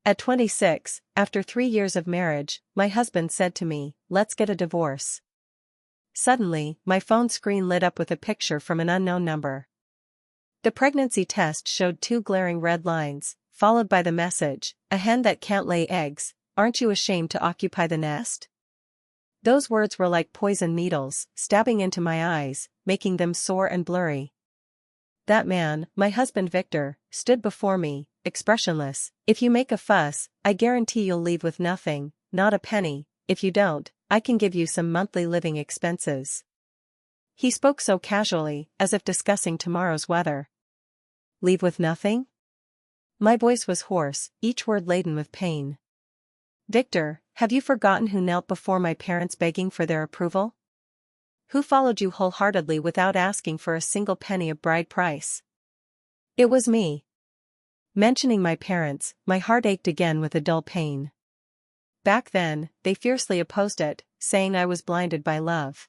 At 26, after 3 years of marriage, my husband said to me, "Let's get a divorce." Suddenly, my phone screen lit up with a picture from an unknown number. The pregnancy test showed 2 glaring red lines, followed by the message, "A hen that can't lay eggs, aren't you ashamed to occupy the nest?" Those words were like poison needles, stabbing into my eyes, making them sore and blurry. That man, my husband Victor, stood before me, expressionless. "If you make a fuss, I guarantee you'll leave with nothing, not a penny. If you don't, I can give you some monthly living expenses." He spoke so casually, as if discussing tomorrow's weather. Leave with nothing? My voice was hoarse, each word laden with pain. "Victor, have you forgotten who knelt before my parents begging for their approval? Who followed you wholeheartedly without asking for a single penny of bride price?" It was me. Mentioning my parents, my heart ached again with a dull pain. Back then, they fiercely opposed it, saying I was blinded by love.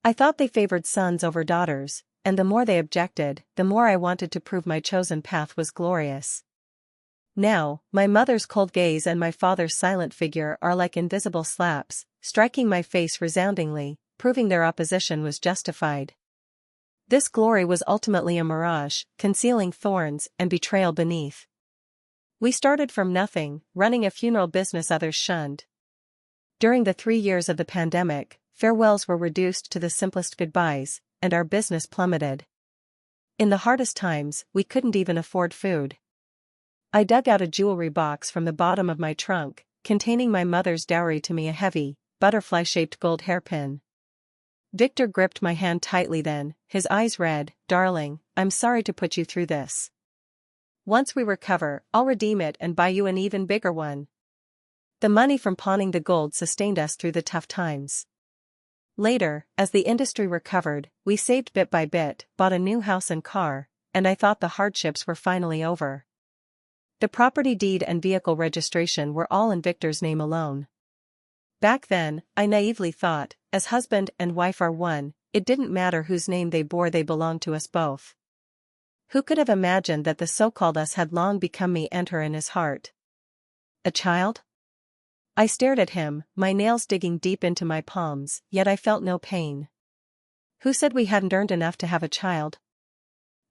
I thought they favored sons over daughters, and the more they objected, the more I wanted to prove my chosen path was glorious. Now, my mother's cold gaze and my father's silent figure are like invisible slaps, striking my face resoundingly, proving their opposition was justified. This glory was ultimately a mirage, concealing thorns and betrayal beneath. We started from nothing, running a funeral business others shunned. During the 3 years of the pandemic, farewells were reduced to the simplest goodbyes, and our business plummeted. In the hardest times, we couldn't even afford food. I dug out a jewelry box from the bottom of my trunk, containing my mother's dowry to me, a heavy, butterfly-shaped gold hairpin. Victor gripped my hand tightly then, his eyes red. "Darling, I'm sorry to put you through this. Once we recover, I'll redeem it and buy you an even bigger one." The money from pawning the gold sustained us through the tough times. Later, as the industry recovered, we saved bit by bit, bought a new house and car, and I thought the hardships were finally over. The property deed and vehicle registration were all in Victor's name alone. Back then, I naively thought, as husband and wife are one, it didn't matter whose name they bore, they belonged to us both. Who could have imagined that the so-called us had long become me and her in his heart? A child? I stared at him, my nails digging deep into my palms, yet I felt no pain. Who said we hadn't earned enough to have a child?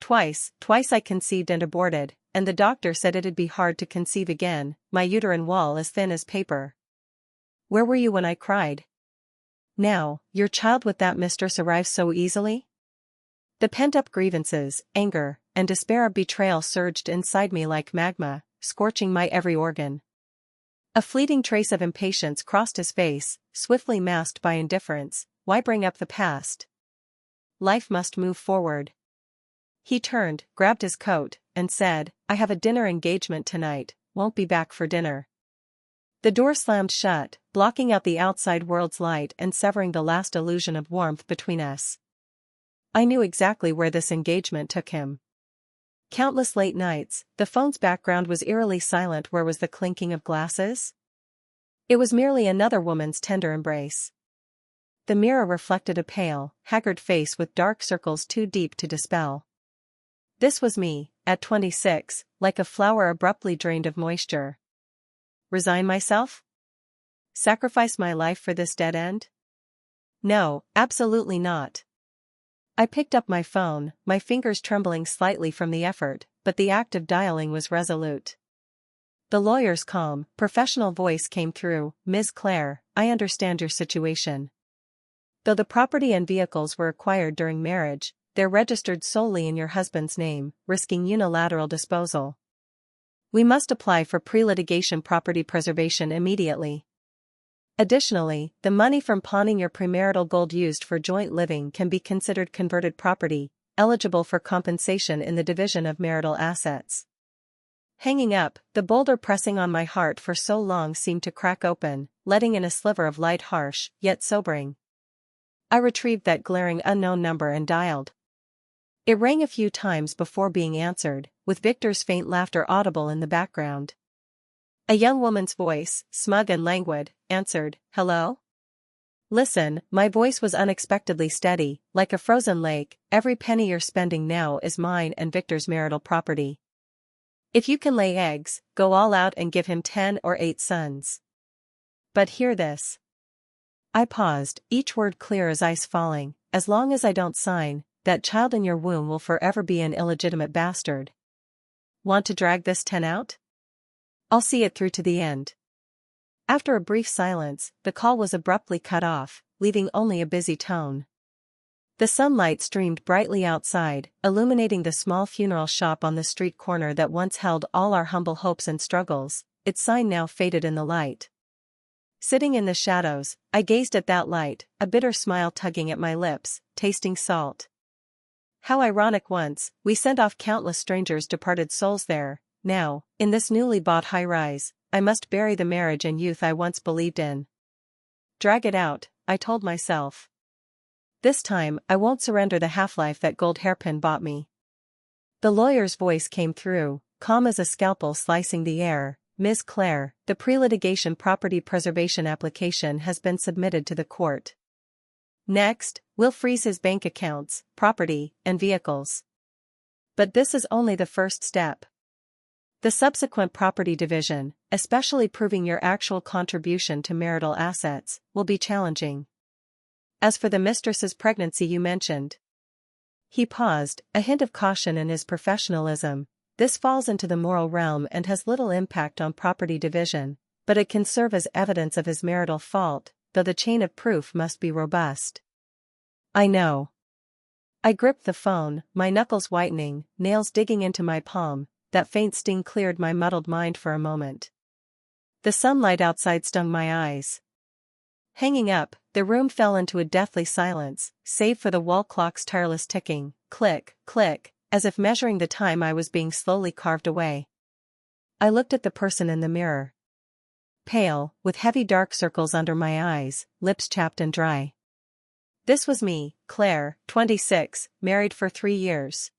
Twice I conceived and aborted, and the doctor said it'd be hard to conceive again, my uterine wall as thin as paper. Where were you when I cried? Now, your child with that mistress arrives so easily? The pent-up grievances, anger, and despair of betrayal surged inside me like magma, scorching my every organ. A fleeting trace of impatience crossed his face, swiftly masked by indifference. Why bring up the past? Life must move forward. He turned, grabbed his coat, and said, "I have a dinner engagement tonight, won't be back for dinner." The door slammed shut, blocking out the outside world's light and severing the last illusion of warmth between us. I knew exactly where this engagement took him. Countless late nights, the phone's background was eerily silent. Where was the clinking of glasses? It was merely another woman's tender embrace. The mirror reflected a pale, haggard face with dark circles too deep to dispel. This was me, at 26, like a flower abruptly drained of moisture. Resign myself? Sacrifice my life for this dead end? No, absolutely not. I picked up my phone, my fingers trembling slightly from the effort, but the act of dialing was resolute. The lawyer's calm, professional voice came through. "Ms. Clare, I understand your situation. Though the property and vehicles were acquired during marriage, they're registered solely in your husband's name, risking unilateral disposal. We must apply for pre-litigation property preservation immediately. Additionally, the money from pawning your premarital gold used for joint living can be considered converted property, eligible for compensation in the division of marital assets." Hanging up, the boulder pressing on my heart for so long seemed to crack open, letting in a sliver of light, harsh, yet sobering. I retrieved that glaring unknown number and dialed. It rang a few times before being answered, with Victor's faint laughter audible in the background. A young woman's voice, smug and languid, answered, "Hello?" "Listen," my voice was unexpectedly steady, like a frozen lake. "Every penny you're spending now is mine and Victor's marital property. If you can lay eggs, go all out and give him 10 or 8 sons. But hear this. I paused, each word clear as ice falling. As long as I don't sign, that child in your womb will forever be an illegitimate bastard. Want to drag this 10 out? I'll see it through to the end. After a brief silence, the call was abruptly cut off, leaving only a busy tone. The sunlight streamed brightly outside, illuminating the small funeral shop on the street corner that once held all our humble hopes and struggles. Its sign now faded in the light. Sitting in the shadows, I gazed at that light, a bitter smile tugging at my lips, tasting salt. How ironic. Once, we sent off countless strangers' departed souls there. Now, in this newly bought high-rise, I must bury the marriage and youth I once believed in. Drag it out, I told myself. This time, I won't surrender the half-life that gold hairpin bought me. The lawyer's voice came through, calm as a scalpel slicing the air. Ms. Clare, the pre-litigation property preservation application has been submitted to the court. Next, we'll freeze his bank accounts, property, and vehicles. But this is only the first step. The subsequent property division, especially proving your actual contribution to marital assets, will be challenging. As for the mistress's pregnancy you mentioned. He paused, a hint of caution in his professionalism. This falls into the moral realm and has little impact on property division, but it can serve as evidence of his marital fault, though the chain of proof must be robust. I know. I gripped the phone, my knuckles whitening, nails digging into my palm. That faint sting cleared my muddled mind for a moment. The sunlight outside stung my eyes. Hanging up, the room fell into a deathly silence, save for the wall clock's tireless ticking, click, click, as if measuring the time I was being slowly carved away. I looked at the person in the mirror. Pale, with heavy dark circles under my eyes, lips chapped and dry. This was me, Claire, 26, married for 3 years.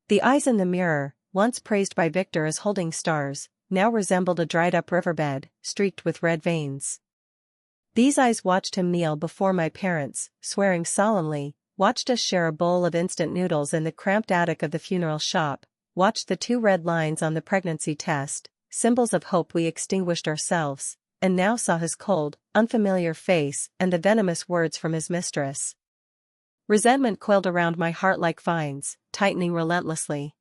The eyes in the mirror, once praised by Victor as holding stars, now resembled a dried-up riverbed, streaked with red veins. These eyes watched him kneel before my parents, swearing solemnly, watched us share a bowl of instant noodles in the cramped attic of the funeral shop, watched the 2 red lines on the pregnancy test, symbols of hope we extinguished ourselves, and now saw his cold, unfamiliar face and the venomous words from his mistress. Resentment coiled around my heart like vines, tightening relentlessly.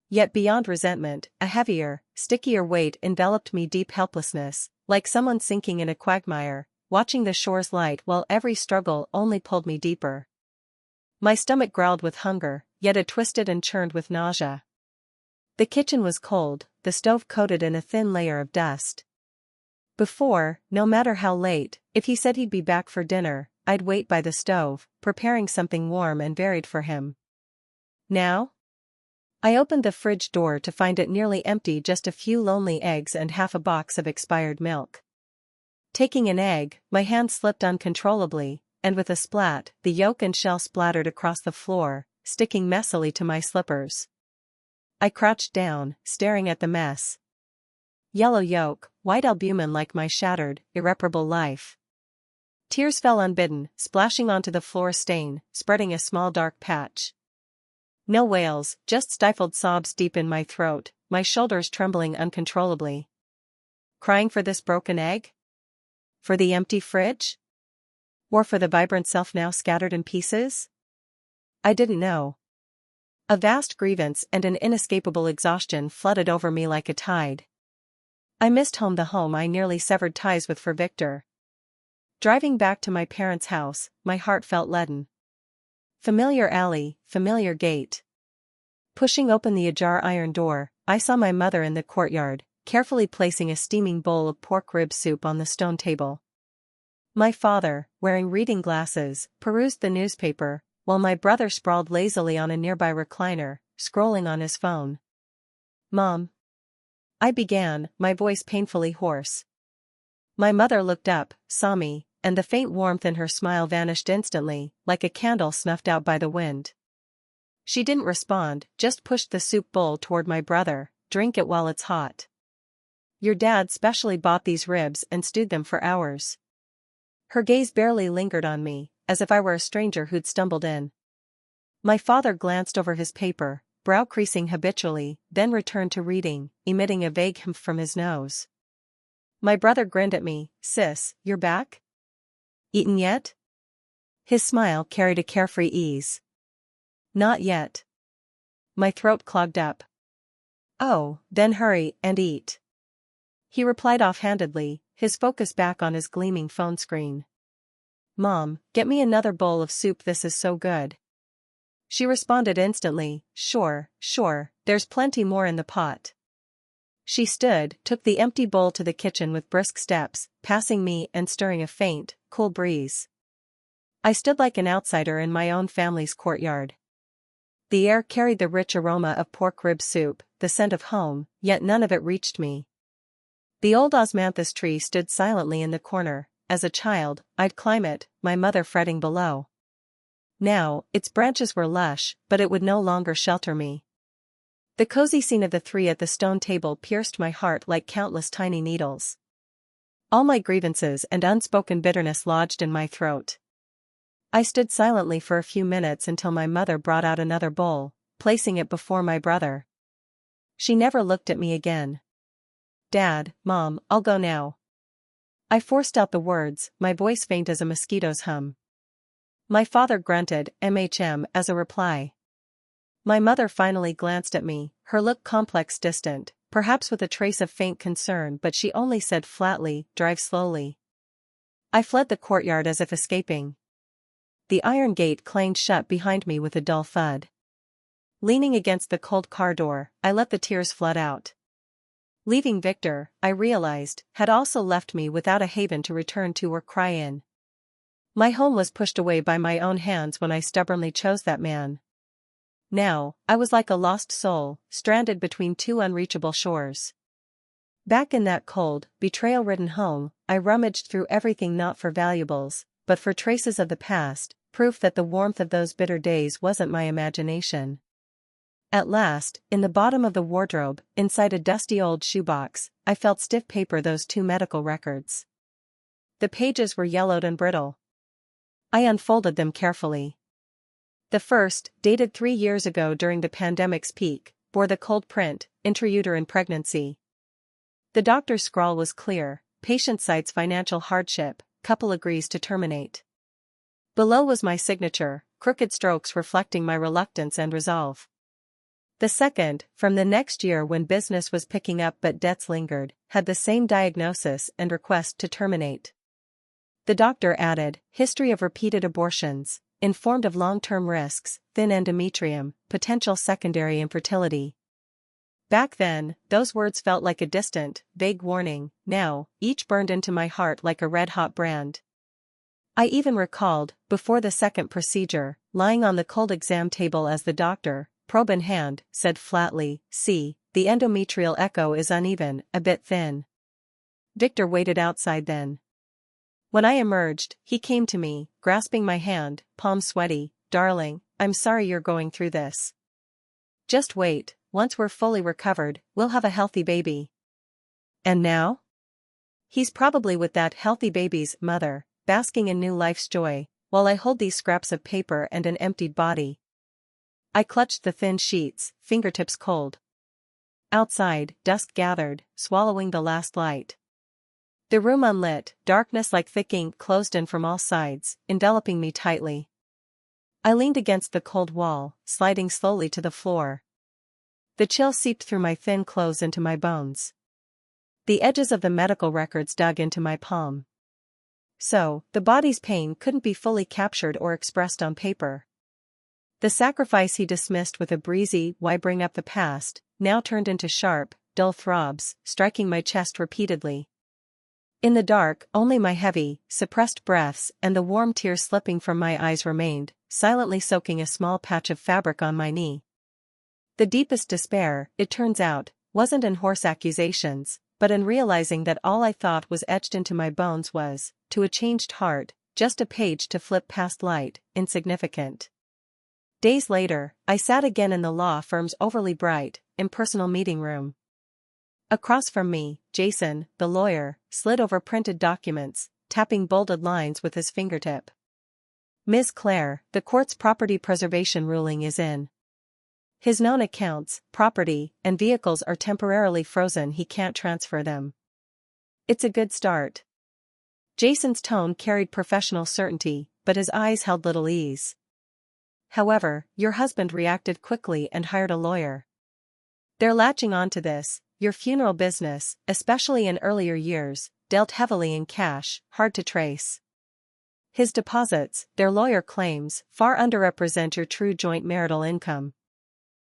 Yet beyond resentment, a heavier, stickier weight enveloped me, deep helplessness, like someone sinking in a quagmire, watching the shore's light while every struggle only pulled me deeper. My stomach growled with hunger, yet it twisted and churned with nausea. The kitchen was cold, the stove coated in a thin layer of dust. Before, no matter how late, if he said he'd be back for dinner, I'd wait by the stove, preparing something warm and varied for him. Now? I opened the fridge door to find it nearly empty, just a few lonely eggs and half a box of expired milk. Taking an egg, my hand slipped uncontrollably, and with a splat, the yolk and shell splattered across the floor, sticking messily to my slippers. I crouched down, staring at the mess. Yellow yolk, white albumin like my shattered, irreparable life. Tears fell unbidden, splashing onto the floor stain, spreading a small dark patch. No wails, just stifled sobs deep in my throat, my shoulders trembling uncontrollably. Crying for this broken egg? For the empty fridge? Or for the vibrant self now scattered in pieces? I didn't know. A vast grievance and an inescapable exhaustion flooded over me like a tide. I missed home, the home I nearly severed ties with for Victor. Driving back to my parents' house, my heart felt leaden. Familiar alley, familiar gate. Pushing open the ajar iron door, I saw my mother in the courtyard, carefully placing a steaming bowl of pork rib soup on the stone table. My father, wearing reading glasses, perused the newspaper, while my brother sprawled lazily on a nearby recliner, scrolling on his phone. "Mom," I began, my voice painfully hoarse. My mother looked up, saw me, and the faint warmth in her smile vanished instantly, like a candle snuffed out by the wind. She didn't respond, just pushed the soup bowl toward my brother. "Drink it while it's hot. Your dad specially bought these ribs and stewed them for hours." Her gaze barely lingered on me, as if I were a stranger who'd stumbled in. My father glanced over his paper, brow creasing habitually, then returned to reading, emitting a vague humph from his nose. My brother grinned at me. Sis, you're back? Eaten yet? His smile carried a carefree ease. Not yet. My throat clogged up. Oh, then hurry and eat. He replied offhandedly, his focus back on his gleaming phone screen. Mom, get me another bowl of soup, this is so good. She responded instantly, sure, there's plenty more in the pot. She stood, took the empty bowl to the kitchen with brisk steps, passing me and stirring a faint, cool breeze. I stood like an outsider in my own family's courtyard. The air carried the rich aroma of pork rib soup, the scent of home, yet none of it reached me. The old osmanthus tree stood silently in the corner. As a child, I'd climb it, my mother fretting below. Now, its branches were lush, but it would no longer shelter me. The cozy scene of the three at the stone table pierced my heart like countless tiny needles. All my grievances and unspoken bitterness lodged in my throat. I stood silently for a few minutes until my mother brought out another bowl, placing it before my brother. She never looked at me again. Dad, Mom, I'll go now. I forced out the words, my voice faint as a mosquito's hum. My father grunted, as a reply. My mother finally glanced at me, her look complex, distant, perhaps with a trace of faint concern, but she only said flatly, drive slowly. I fled the courtyard as if escaping. The iron gate clanged shut behind me with a dull thud. Leaning against the cold car door, I let the tears flood out. Leaving Victor, I realized, had also left me without a haven to return to or cry in. My home was pushed away by my own hands when I stubbornly chose that man. Now, I was like a lost soul, stranded between two unreachable shores. Back in that cold, betrayal-ridden home, I rummaged through everything, not for valuables, but for traces of the past, proof that the warmth of those bitter days wasn't my imagination. At last, in the bottom of the wardrobe, inside a dusty old shoebox, I felt stiff paper, those two medical records. The pages were yellowed and brittle. I unfolded them carefully. The first, dated 3 years ago during the pandemic's peak, bore the cold print, intrauterine pregnancy. The doctor's scrawl was clear, patient cites financial hardship, couple agrees to terminate. Below was my signature, crooked strokes reflecting my reluctance and resolve. The second, from the next year when business was picking up but debts lingered, had the same diagnosis and request to terminate. The doctor added, history of repeated abortions, informed of long-term risks, thin endometrium, potential secondary infertility. Back then, those words felt like a distant, vague warning. Now, each burned into my heart like a red-hot brand. I even recalled, before the second procedure, lying on the cold exam table as the doctor, probe in hand, said flatly, see, the endometrial echo is uneven, a bit thin. Victor waited outside then. When I emerged, he came to me, grasping my hand, palm sweaty. Darling, I'm sorry you're going through this. Just wait, once we're fully recovered, we'll have a healthy baby. And now? He's probably with that healthy baby's mother, basking in new life's joy, while I hold these scraps of paper and an emptied body. I clutched the thin sheets, fingertips cold. Outside, dusk gathered, swallowing the last light. The room unlit, darkness like thick ink closed in from all sides, enveloping me tightly. I leaned against the cold wall, sliding slowly to the floor. The chill seeped through my thin clothes into my bones. The edges of the medical records dug into my palm. So, the body's pain couldn't be fully captured or expressed on paper. The sacrifice he dismissed with a breezy, why bring up the past, now turned into sharp, dull throbs, striking my chest repeatedly. In the dark, only my heavy, suppressed breaths and the warm tears slipping from my eyes remained, silently soaking a small patch of fabric on my knee. The deepest despair, it turns out, wasn't in hoarse accusations, but in realizing that all I thought was etched into my bones was, to a changed heart, just a page to flip past, light, insignificant. Days later, I sat again in the law firm's overly bright, impersonal meeting room. Across from me, Jason, the lawyer, slid over printed documents, tapping bolded lines with his fingertip. Ms. Clare, the court's property preservation ruling is in. His known accounts, property, and vehicles are temporarily frozen. He can't transfer them. It's a good start. Jason's tone carried professional certainty, but his eyes held little ease. However, your husband reacted quickly and hired a lawyer. They're latching on to this. Your funeral business, especially in earlier years, dealt heavily in cash, hard to trace. His deposits, their lawyer claims, far underrepresent your true joint marital income.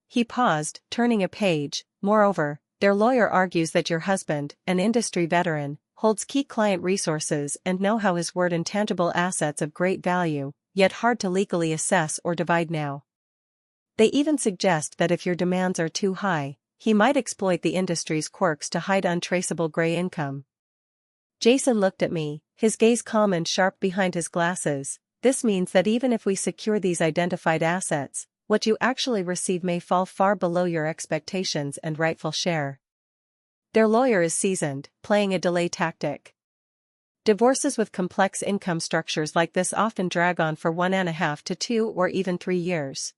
He paused, turning a page. Moreover, their lawyer argues that your husband, an industry veteran, holds key client resources and know-how. His word intangible assets of great value, yet hard to legally assess or divide now. They even suggest that if your demands are too high, he might exploit the industry's quirks to hide untraceable gray income. Jason looked at me, his gaze calm and sharp behind his glasses. This means that even if we secure these identified assets, what you actually receive may fall far below your expectations and rightful share. Their lawyer is seasoned, playing a delay tactic. Divorces with complex income structures like this often drag on for 1.5 to 2 or even 3 years.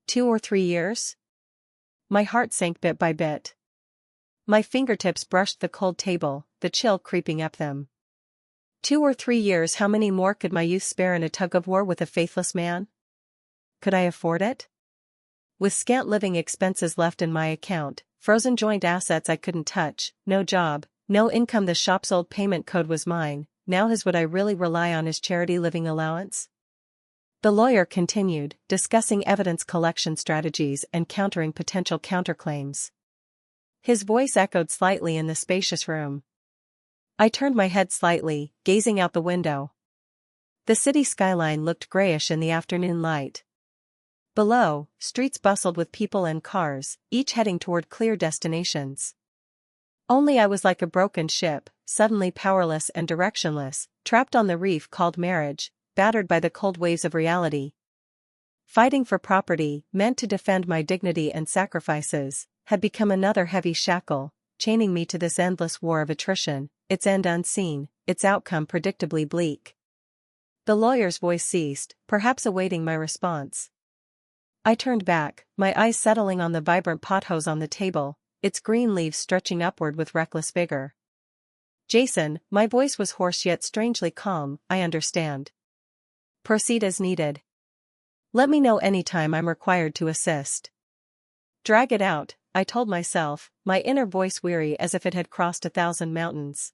2 or 3 years? My heart sank bit by bit. My fingertips brushed the cold table, the chill creeping up them. 2 or 3 years. How many more could my youth spare in a tug-of-war with a faithless man? Could I afford it? With scant living expenses left in my account, frozen joint assets I couldn't touch, no job, no income. The shop's old payment code was mine, now his. Would I really rely on his charity living allowance? The lawyer continued, discussing evidence collection strategies and countering potential counterclaims. His voice echoed slightly in the spacious room. I turned my head slightly, gazing out the window. The city skyline looked grayish in the afternoon light. Below, streets bustled with people and cars, each heading toward clear destinations. Only I was like a broken ship, suddenly powerless and directionless, trapped on the reef called marriage, battered by the cold waves of reality. Fighting for property, meant to defend my dignity and sacrifices, had become another heavy shackle, chaining me to this endless war of attrition, its end unseen, its outcome predictably bleak. The lawyer's voice ceased, perhaps awaiting my response. I turned back, my eyes settling on the vibrant pothose on the table, its green leaves stretching upward with reckless vigor. Jason, my voice was hoarse yet strangely calm, I understand. Proceed as needed. Let me know anytime I'm required to assist. Drag it out, I told myself, my inner voice weary as if it had crossed 1,000 mountains.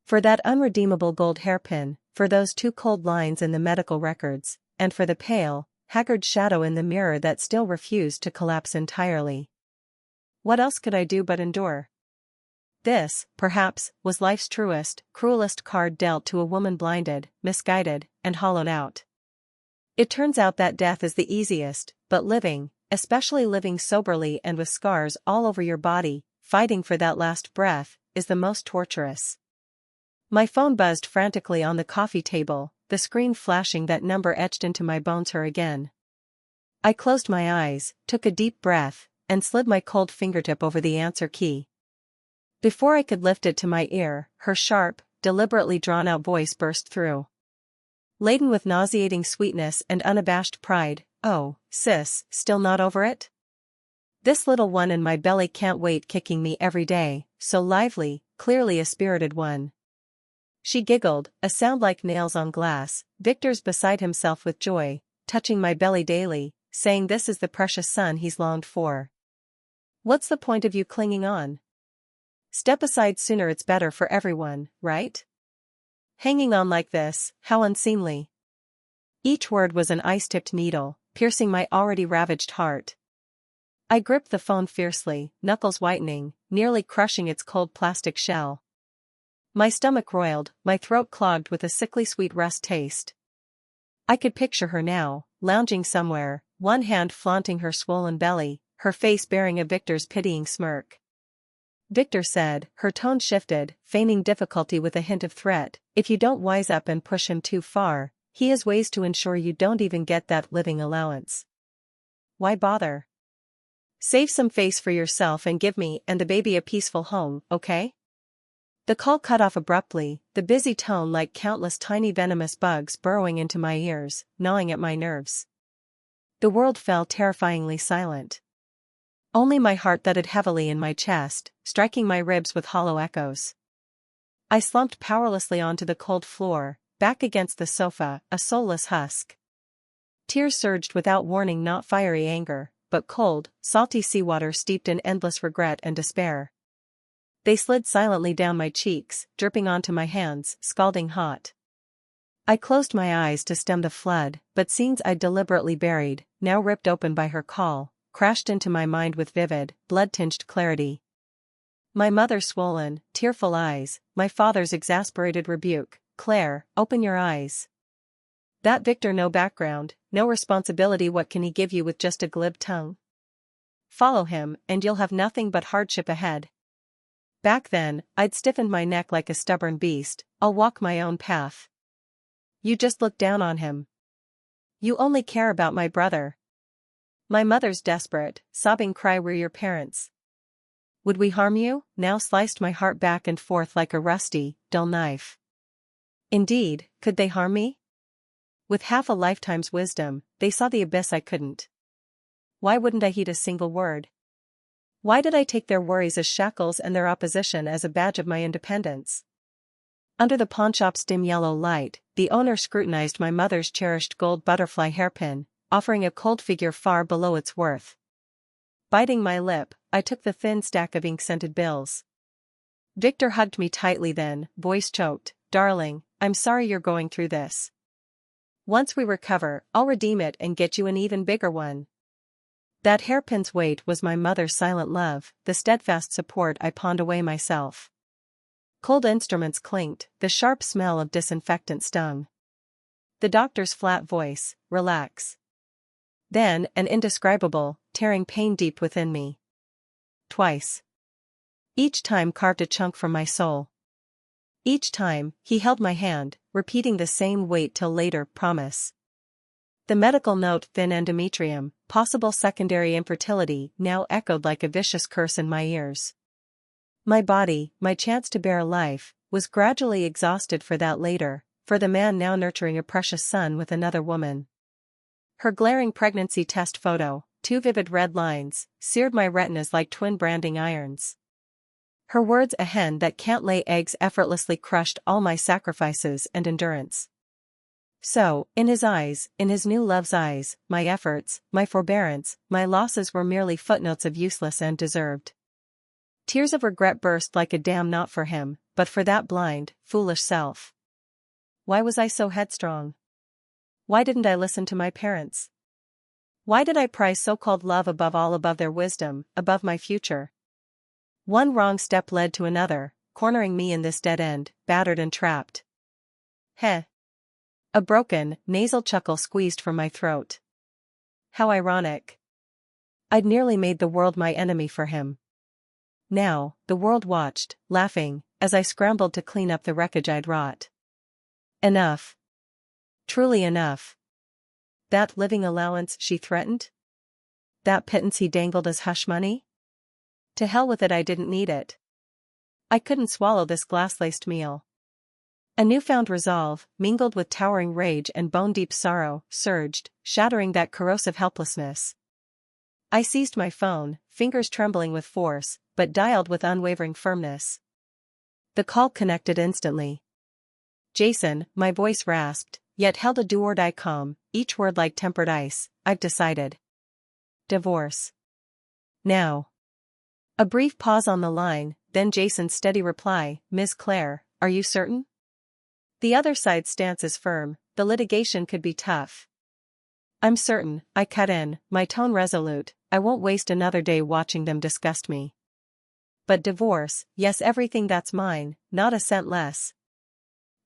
For that unredeemable gold hairpin, for those 2 cold lines in the medical records, and for the pale, haggard shadow in the mirror that still refused to collapse entirely. What else could I do but endure? This, perhaps, was life's truest, cruelest card dealt to a woman blinded, misguided, and hollowed out. It turns out that death is the easiest, but living, especially living soberly and with scars all over your body, fighting for that last breath, is the most torturous. My phone buzzed frantically on the coffee table, the screen flashing that number etched into my bones. Her again. I closed my eyes, took a deep breath, and slid my cold fingertip over the answer key. Before I could lift it to my ear, her sharp, deliberately drawn-out voice burst through. Laden with nauseating sweetness and unabashed pride, "Oh, sis, still not over it? This little one in my belly can't wait, kicking me every day, so lively, clearly a spirited one." She giggled, a sound like nails on glass. Victor's beside himself with joy, touching my belly daily, saying this is the precious son he's longed for. What's the point of you clinging on? Step aside sooner, it's better for everyone, right? Hanging on like this, how unseemly. Each word was an ice-tipped needle, piercing my already ravaged heart. I gripped the phone fiercely, knuckles whitening, nearly crushing its cold plastic shell. My stomach roiled, my throat clogged with a sickly sweet rust taste. I could picture her now, lounging somewhere, one hand flaunting her swollen belly, her face bearing a Victor's pitying smirk. Victor said, her tone shifted, feigning difficulty with a hint of threat, if you don't wise up and push him too far, he has ways to ensure you don't even get that living allowance. Why bother? Save some face for yourself and give me and the baby a peaceful home, okay? The call cut off abruptly, the busy tone like countless tiny venomous bugs burrowing into my ears, gnawing at my nerves. The world fell terrifyingly silent. Only my heart thudded heavily in my chest, striking my ribs with hollow echoes. I slumped powerlessly onto the cold floor, back against the sofa, a soulless husk. Tears surged without warning, not fiery anger, but cold, salty seawater steeped in endless regret and despair. They slid silently down my cheeks, dripping onto my hands, scalding hot. I closed my eyes to stem the flood, but scenes I'd deliberately buried, now ripped open by her call, crashed into my mind with vivid, blood-tinged clarity. My mother's swollen, tearful eyes, my father's exasperated rebuke, "Claire, open your eyes. That Victor no background, no responsibility, what can he give you with just a glib tongue? Follow him, and you'll have nothing but hardship ahead." Back then, I'd stiffened my neck like a stubborn beast, "I'll walk my own path. You just look down on him. You only care about my brother." My mother's desperate, sobbing cry, "We're your parents. Would we harm you?" now sliced my heart back and forth like a rusty, dull knife. Indeed, could they harm me? With half a lifetime's wisdom, they saw the abyss I couldn't. Why wouldn't I heed a single word? Why did I take their worries as shackles and their opposition as a badge of my independence? Under the pawnshop's dim yellow light, the owner scrutinized my mother's cherished gold butterfly hairpin, offering a cold figure far below its worth. Biting my lip, I took the thin stack of ink-scented bills. Victor hugged me tightly then, voice choked, "Darling, I'm sorry you're going through this. Once we recover, I'll redeem it and get you an even bigger one." That hairpin's weight was my mother's silent love, the steadfast support I pawned away myself. Cold instruments clinked, the sharp smell of disinfectant stung. The doctor's flat voice, "Relax." Then, an indescribable, tearing pain deep within me. Twice. Each time carved a chunk from my soul. Each time, he held my hand, repeating the same "wait till later" promise. The medical note, thin endometrium, possible secondary infertility, now echoed like a vicious curse in my ears. My body, my chance to bear a life, was gradually exhausted for that later, for the man now nurturing a precious son with another woman. Her glaring pregnancy test photo, 2 vivid red lines, seared my retinas like twin branding irons. Her words, "a hen that can't lay eggs," effortlessly crushed all my sacrifices and endurance. So, in his eyes, in his new love's eyes, my efforts, my forbearance, my losses were merely footnotes of useless and deserved. Tears of regret burst like a dam, not for him, but for that blind, foolish self. Why was I so headstrong? Why didn't I listen to my parents? Why did I prize so-called love above all, above their wisdom, above my future? One wrong step led to another, cornering me in this dead end, battered and trapped. Heh. A broken, nasal chuckle squeezed from my throat. How ironic. I'd nearly made the world my enemy for him. Now, the world watched, laughing, as I scrambled to clean up the wreckage I'd wrought. Enough. Truly enough. That living allowance she threatened? That pittance he dangled as hush money? To hell with it, I didn't need it. I couldn't swallow this glass-laced meal. A newfound resolve, mingled with towering rage and bone-deep sorrow, surged, shattering that corrosive helplessness. I seized my phone, fingers trembling with force, but dialed with unwavering firmness. The call connected instantly. "Jason," my voice rasped, yet held a do-or-die calm, each word like tempered ice. "I've decided. Divorce. Now." A brief pause on the line, then Jason's steady reply, "Miss Claire, are you certain? The other side's stance is firm, the litigation could be tough." "I'm certain," I cut in, my tone resolute. "I won't waste another day watching them disgust me. But divorce, yes, everything that's mine, not a cent less."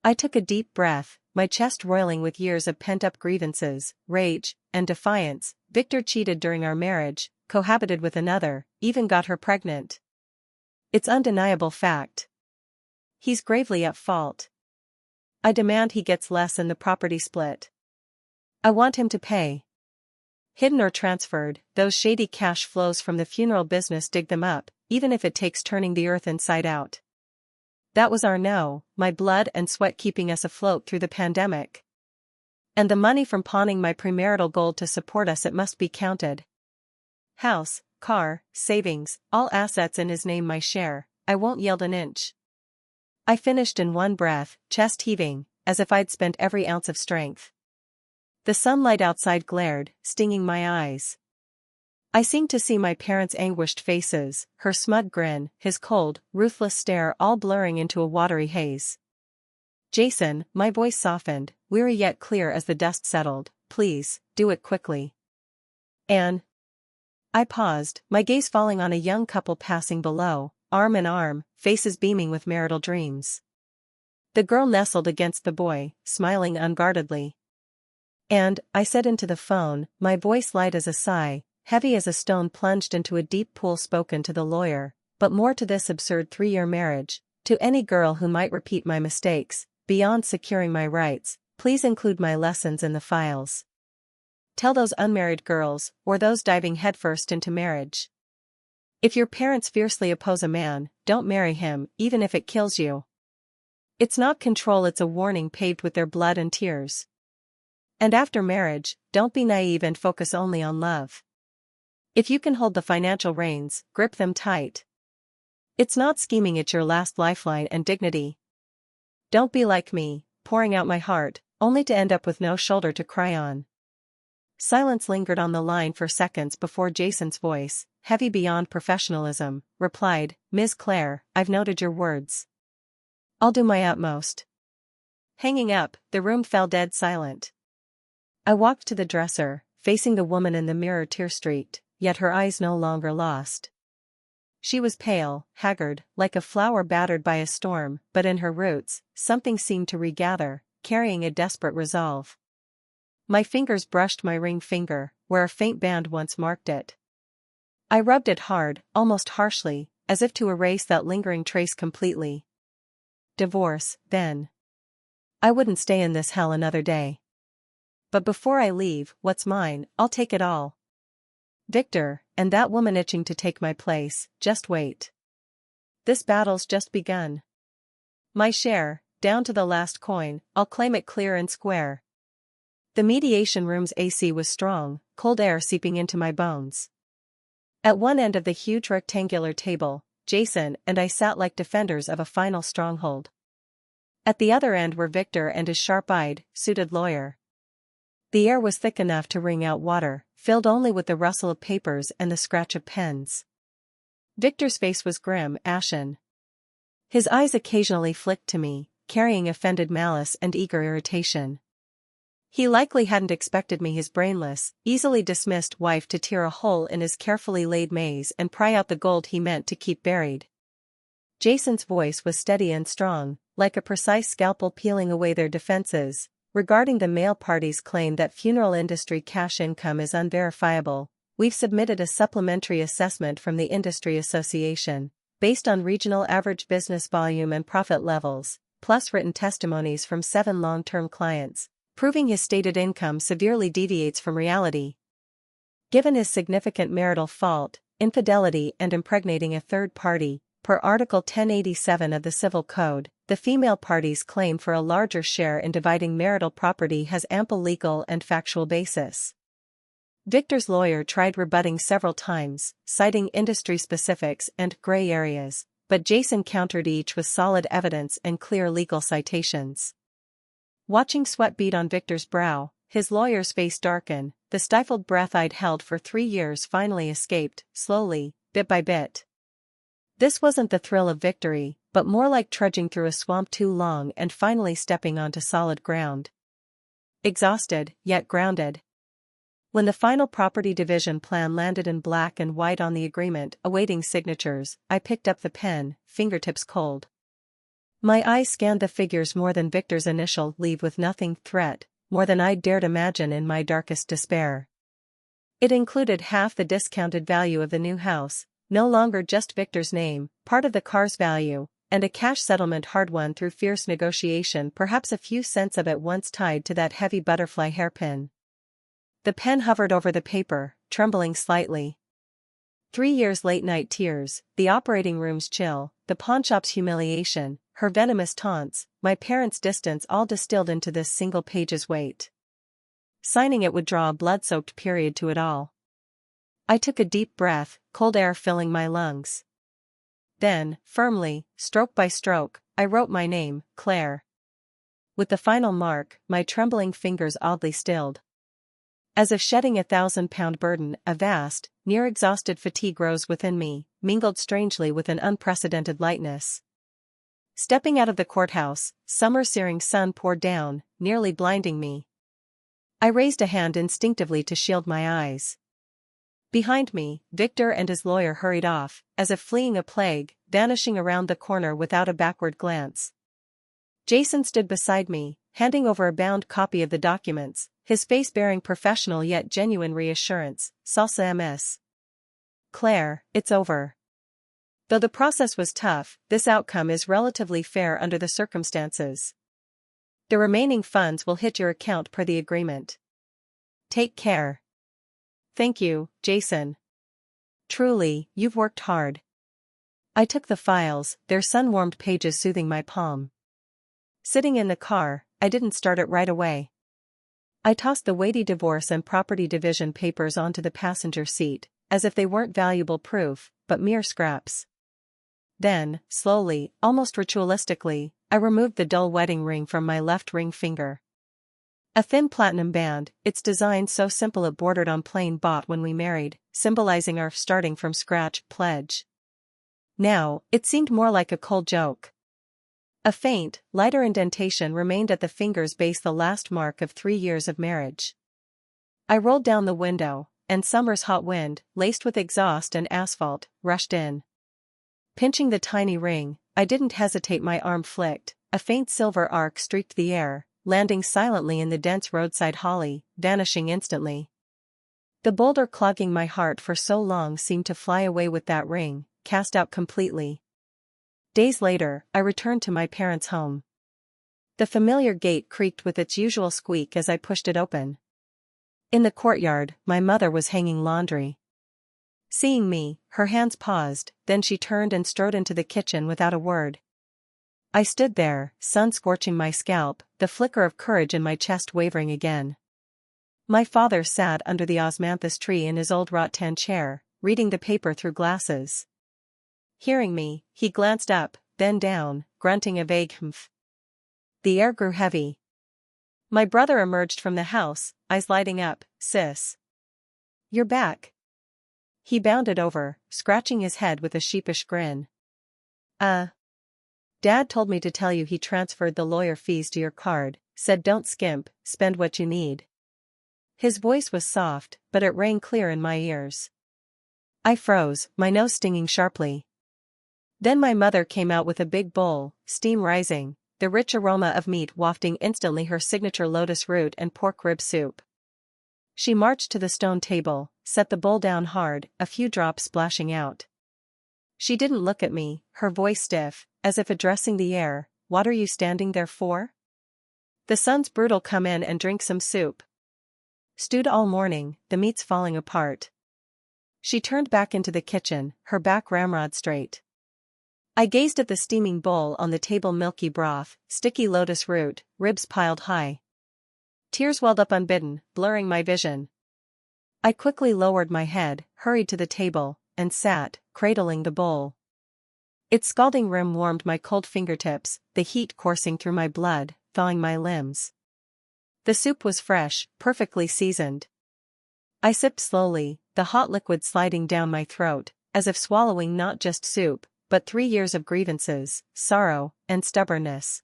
I took a deep breath, my chest roiling with years of pent-up grievances, rage, and defiance. Victor cheated during our marriage, cohabited with another, even got her pregnant. It's undeniable fact. He's gravely at fault. I demand he gets less in the property split. I want him to pay. Hidden or transferred, those shady cash flows from the funeral business, dig them up, even if it takes turning the earth inside out. That was our no, my blood and sweat keeping us afloat through the pandemic. And the money from pawning my premarital gold to support us, it must be counted. House, car, savings, all assets in his name, my share, I won't yield an inch. I finished in one breath, chest heaving, as if I'd spent every ounce of strength. The sunlight outside glared, stinging my eyes. I seemed to see my parents' anguished faces, her smug grin, his cold, ruthless stare, all blurring into a watery haze. Jason, my voice softened, weary yet clear as the dust settled, please, do it quickly. Anne. I paused, my gaze falling on a young couple passing below, arm in arm, faces beaming with marital dreams. The girl nestled against the boy, smiling unguardedly. And, I said into the phone, my voice light as a sigh, heavy as a stone plunged into a deep pool, spoken to the lawyer, but more to this absurd 3-year marriage, to any girl who might repeat my mistakes, beyond securing my rights, please include my lessons in the files. Tell those unmarried girls, or those diving headfirst into marriage. If your parents fiercely oppose a man, don't marry him, even if it kills you. It's not control, it's a warning paved with their blood and tears. And after marriage, don't be naive and focus only on love. If you can hold the financial reins, grip them tight. It's not scheming, it's your last lifeline and dignity. Don't be like me, pouring out my heart, only to end up with no shoulder to cry on. Silence lingered on the line for seconds before Jason's voice, heavy beyond professionalism, replied, Ms. Clare, I've noted your words. I'll do my utmost. Hanging up, the room fell dead silent. I walked to the dresser, facing the woman in the mirror, tear-streaked, yet her eyes no longer lost. She was pale, haggard, like a flower battered by a storm, but in her roots, something seemed to regather, carrying a desperate resolve. My fingers brushed my ring finger, where a faint band once marked it. I rubbed it hard, almost harshly, as if to erase that lingering trace completely. Divorce, then. I wouldn't stay in this hell another day. But before I leave, what's mine, I'll take it all. Victor, and that woman itching to take my place, just wait. This battle's just begun. My share, down to the last coin, I'll claim it clear and square. The mediation room's AC was strong, cold air seeping into my bones. At one end of the huge rectangular table, Jason and I sat like defenders of a final stronghold. At the other end were Victor and his sharp-eyed, suited lawyer. The air was thick enough to wring out water, filled only with the rustle of papers and the scratch of pens. Victor's face was grim, ashen. His eyes occasionally flicked to me, carrying offended malice and eager irritation. He likely hadn't expected me, his brainless, easily dismissed wife, to tear a hole in his carefully laid maze and pry out the gold he meant to keep buried. Jason's voice was steady and strong, like a precise scalpel peeling away their defenses. Regarding the male party's claim that funeral industry cash income is unverifiable, we've submitted a supplementary assessment from the Industry Association, based on regional average business volume and profit levels, plus written testimonies from 7 long-term clients, proving his stated income severely deviates from reality. Given his significant marital fault, infidelity and impregnating a third party, per Article 1087 of the Civil Code, the female party's claim for a larger share in dividing marital property has ample legal and factual basis. Victor's lawyer tried rebutting several times, citing industry specifics and gray areas, but Jason countered each with solid evidence and clear legal citations. Watching sweat bead on Victor's brow, his lawyer's face darken, the stifled breath I'd held for 3 years finally escaped, slowly, bit by bit. This wasn't the thrill of victory, but more like trudging through a swamp too long and finally stepping onto solid ground. Exhausted, yet grounded. When the final property division plan landed in black and white on the agreement awaiting signatures, I picked up the pen, fingertips cold. My eyes scanned the figures, more than Victor's initial leave with nothing threat, more than I'd dared imagine in my darkest despair. It included half the discounted value of the new house, no longer just Victor's name, part of the car's value, and a cash settlement hard-won through fierce negotiation, perhaps a few cents of it once tied to that heavy butterfly hairpin. The pen hovered over the paper, trembling slightly. 3 years late-night tears, the operating room's chill, the pawnshop's humiliation, her venomous taunts, my parents' distance, all distilled into this single page's weight. Signing it would draw a blood-soaked period to it all. I took a deep breath, cold air filling my lungs. Then, firmly, stroke by stroke, I wrote my name, Claire. With the final mark, my trembling fingers oddly stilled. As if shedding a 1,000-pound burden, a vast, near-exhausted fatigue rose within me, mingled strangely with an unprecedented lightness. Stepping out of the courthouse, summer-searing sun poured down, nearly blinding me. I raised a hand instinctively to shield my eyes. Behind me, Victor and his lawyer hurried off, as if fleeing a plague, vanishing around the corner without a backward glance. Jason stood beside me, handing over a bound copy of the documents, his face bearing professional yet genuine reassurance. Salsa MS. Claire, it's over. Though the process was tough, this outcome is relatively fair under the circumstances. The remaining funds will hit your account per the agreement. Take care. Thank you, Jason. Truly, you've worked hard. I took the files, their sun-warmed pages soothing my palm. Sitting in the car, I didn't start it right away. I tossed the weighty divorce and property division papers onto the passenger seat, as if they weren't valuable proof, but mere scraps. Then, slowly, almost ritualistically, I removed the dull wedding ring from my left ring finger. A thin platinum band, its design so simple it bordered on plain bought when we married, symbolizing our starting-from-scratch pledge. Now, it seemed more like a cold joke. A faint, lighter indentation remained at the finger's base, the last mark of 3 years of marriage. I rolled down the window, and summer's hot wind, laced with exhaust and asphalt, rushed in. Pinching the tiny ring, I didn't hesitate. My arm flicked, a faint silver arc streaked the air, landing silently in the dense roadside holly, vanishing instantly. The boulder clogging my heart for so long seemed to fly away with that ring, cast out completely. Days later, I returned to my parents' home. The familiar gate creaked with its usual squeak as I pushed it open. In the courtyard, my mother was hanging laundry. Seeing me, her hands paused, then she turned and strode into the kitchen without a word. I stood there, sun scorching my scalp, the flicker of courage in my chest wavering again. My father sat under the osmanthus tree in his old rattan chair, reading the paper through glasses. Hearing me, he glanced up, then down, grunting a vague humph. The air grew heavy. My brother emerged from the house, eyes lighting up. Sis. You're back. He bounded over, scratching his head with a sheepish grin. Dad told me to tell you he transferred the lawyer fees to your card, said don't skimp, spend what you need. His voice was soft, but it rang clear in my ears. I froze, my nose stinging sharply. Then my mother came out with a big bowl, steam rising, the rich aroma of meat wafting instantly, her signature lotus root and pork rib soup. She marched to the stone table, set the bowl down hard, a few drops splashing out. She didn't look at me, her voice stiff, as if addressing the air. What are you standing there for? The sun's brutal. Come in and drink some soup. Stewed all morning, the meat's falling apart. She turned back into the kitchen, her back ramrod straight. I gazed at the steaming bowl on the table, milky broth, sticky lotus root, ribs piled high. Tears welled up unbidden, blurring my vision. I quickly lowered my head, hurried to the table, and sat, cradling the bowl. Its scalding rim warmed my cold fingertips, the heat coursing through my blood, thawing my limbs. The soup was fresh, perfectly seasoned. I sipped slowly, the hot liquid sliding down my throat, as if swallowing not just soup, but 3 years of grievances, sorrow, and stubbornness.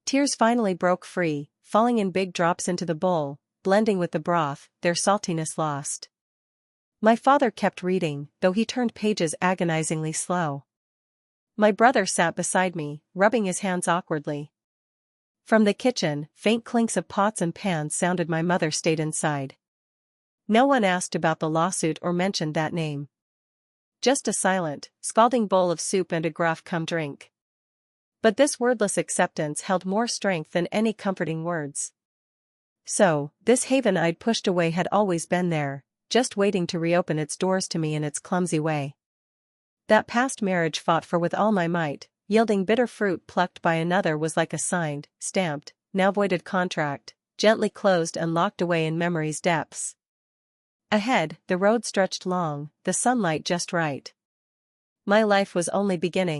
Tears finally broke free, falling in big drops into the bowl, blending with the broth, their saltiness lost. My father kept reading, though he turned pages agonizingly slow. My brother sat beside me, rubbing his hands awkwardly. From the kitchen, faint clinks of pots and pans sounded. My mother stayed inside. No one asked about the lawsuit or mentioned that name. Just a silent, scalding bowl of soup and a gruff "come drink." But this wordless acceptance held more strength than any comforting words. So, this haven I'd pushed away had always been there, just waiting to reopen its doors to me in its clumsy way. That past marriage fought for with all my might, yielding bitter fruit plucked by another, was like a signed, stamped, now voided contract, gently closed and locked away in memory's depths. Ahead, the road stretched long, the sunlight just right. My life was only beginning.